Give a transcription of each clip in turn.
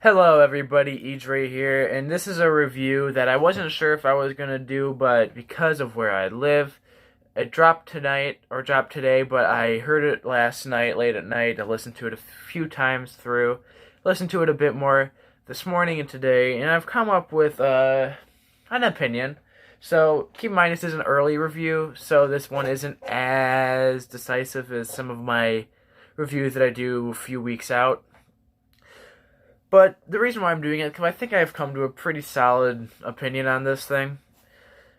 Hello everybody, Edre here, and this is a review that I wasn't sure if I was going to do, but because of where I live, it dropped tonight, or dropped today, but I heard it last night, late at night. I listened to it a few times through, listened to it a bit more this morning and today, and I've come up with an opinion. So keep in mind this is an early review, so this one isn't as decisive as some of my reviews that I do a few weeks out. But the reason why I'm doing it, because I think I've come to a pretty solid opinion on this thing.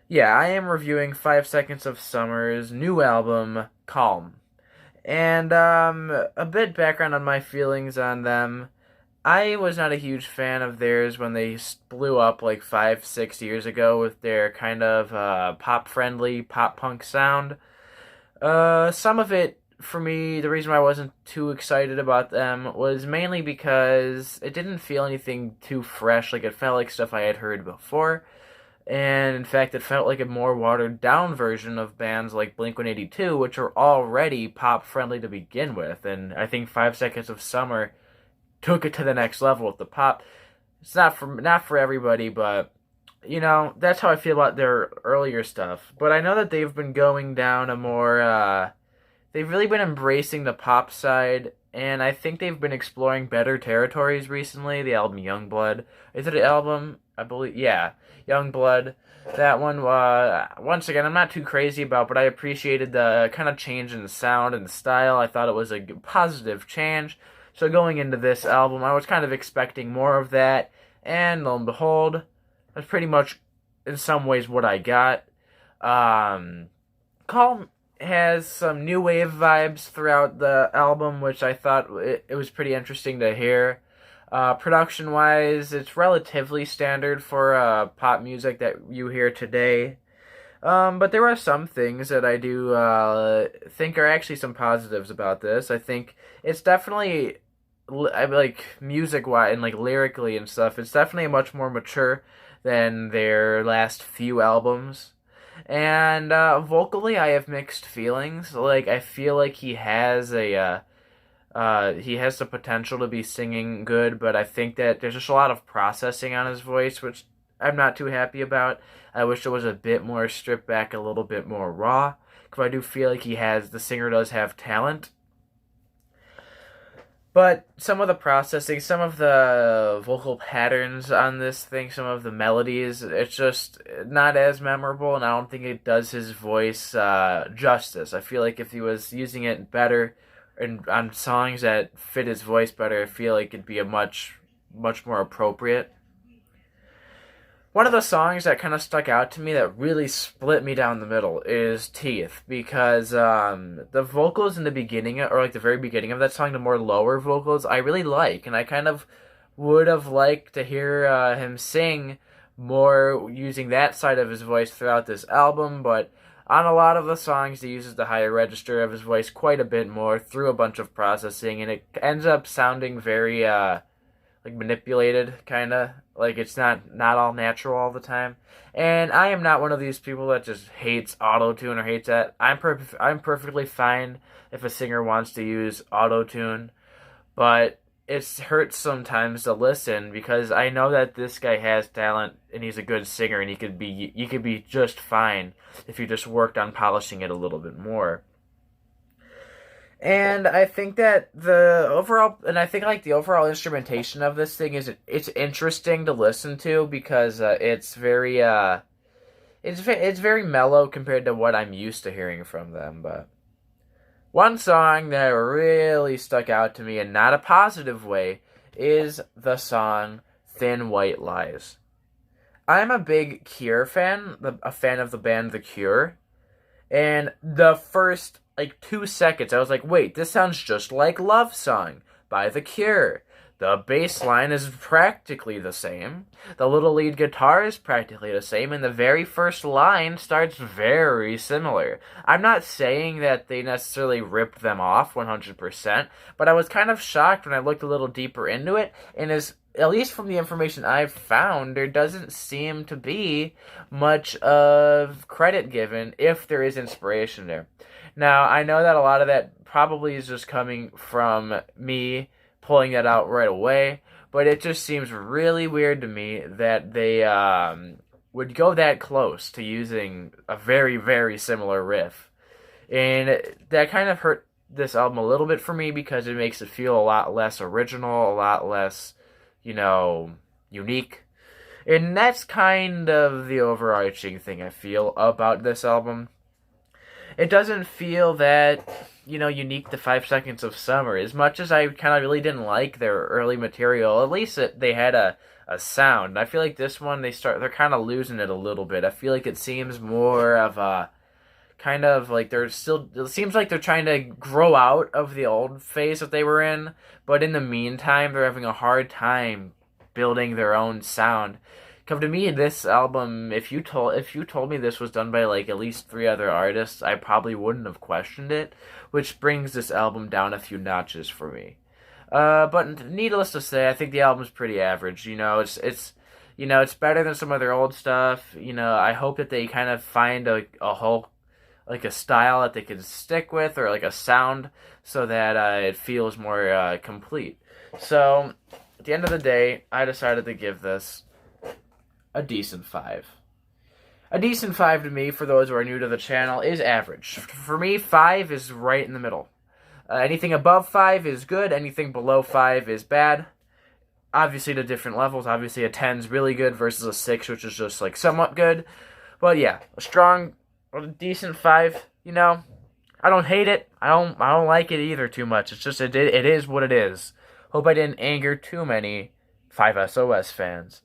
Yeah, I am reviewing 5 Seconds of Summer's new album, Calm. And, a bit background on my feelings on them. I was not a huge fan of theirs when they blew up like 5, 6 years ago with their kind of, pop-friendly, pop-punk sound. Some of it, for me, the reason why I wasn't too excited about them was mainly because it didn't feel anything too fresh. Like, it felt like stuff I had heard before. And in fact, it felt like a more watered down version of bands like Blink-182, which are already pop friendly to begin with. And I think 5 Seconds of Summer took it to the next level with the pop. It's not for everybody, but that's how I feel about their earlier stuff. But I know that they've been going down a more they've really been embracing the pop side, and I think they've been exploring better territories recently. The album Youngblood. Is it an album? I believe, yeah. Youngblood. That one, once again, I'm not too crazy about, but I appreciated the kind of change in the sound and the style. I thought it was a positive change. So going into this album, I was kind of expecting more of that, and lo and behold, that's pretty much, in some ways, what I got. Calm has some new wave vibes throughout the album, which I thought it was pretty interesting to hear. Production-wise, it's relatively standard for pop music that you hear today. But there are some things that I do think are actually some positives about this. I think it's definitely, like, music-wise and, like, lyrically and stuff, it's definitely much more mature than their last few albums. And vocally, I have mixed feelings. Like, I feel like he has the potential to be singing good, but I think that there's just a lot of processing on his voice, which I'm not too happy about. I wish it was a bit more stripped back, a little bit more raw, because I do feel like the singer does have talent. But some of the processing, some of the vocal patterns on this thing, some of the melodies, it's just not as memorable, and I don't think it does his voice justice. I feel like if he was using it better and on songs that fit his voice better, I feel like it'd be a much more appropriate. One of the songs that kind of stuck out to me that really split me down the middle is Teeth, because the vocals in the beginning, or like the very beginning of that song, the more lower vocals, I really like, and I kind of would have liked to hear him sing more using that side of his voice throughout this album, but on a lot of the songs he uses the higher register of his voice quite a bit more through a bunch of processing, and it ends up sounding very like manipulated, kind of. Like, it's not all natural all the time. And I am not one of these people that just hates auto-tune or hates that. I'm perfectly fine if a singer wants to use auto-tune, but it hurts sometimes to listen, because I know that this guy has talent and he's a good singer, and he could be just fine if he just worked on polishing it a little bit more. And I think that the overall instrumentation of this thing it's interesting to listen to, because it's very mellow compared to what I'm used to hearing from them. But one song that really stuck out to me in not a positive way is the song Thin White Lies. I'm a big Cure fan, a fan of the band The Cure, and the first, like, 2 seconds, I was like, wait, this sounds just like Love Song by The Cure. The bass line is practically the same. The little lead guitar is practically the same, and the very first line starts very similar. I'm not saying that they necessarily ripped them off 100%, but I was kind of shocked when I looked a little deeper into it, and at least from the information I've found, there doesn't seem to be much of credit given if there is inspiration there. Now, I know that a lot of that probably is just coming from me pulling that out right away, but it just seems really weird to me that they would go that close to using a very, very similar riff. And that kind of hurt this album a little bit for me because it makes it feel a lot less original, a lot less, unique. And that's kind of the overarching thing I feel about this album. It doesn't feel that, unique to 5 Seconds of Summer. As much as I kind of really didn't like their early material, at least they had a sound. And I feel like this one, they're kind of losing it a little bit. I feel like it seems more of a kind of like it seems like they're trying to grow out of the old phase that they were in, but in the meantime, they're having a hard time building their own sound. Come to me, this album, if you told me this was done by like at least 3 other artists, I probably wouldn't have questioned it, which brings this album down a few notches for me. But needless to say, I think the album's pretty average. It's better than some of their old stuff. I hope that they kind of find a whole, like a style that they can stick with, or like a sound, so that it feels more complete. So at the end of the day, I decided to give this a decent 5. A decent 5 to me, for those who are new to the channel, is average. For me, 5 is right in the middle. Anything above 5 is good, anything below 5 is bad. Obviously, to different levels. Obviously, a 10's really good versus a 6, which is just like somewhat good. But yeah, a decent 5. I don't hate it. I don't like it either too much. It's just it is what it is. Hope I didn't anger too many 5SOS fans.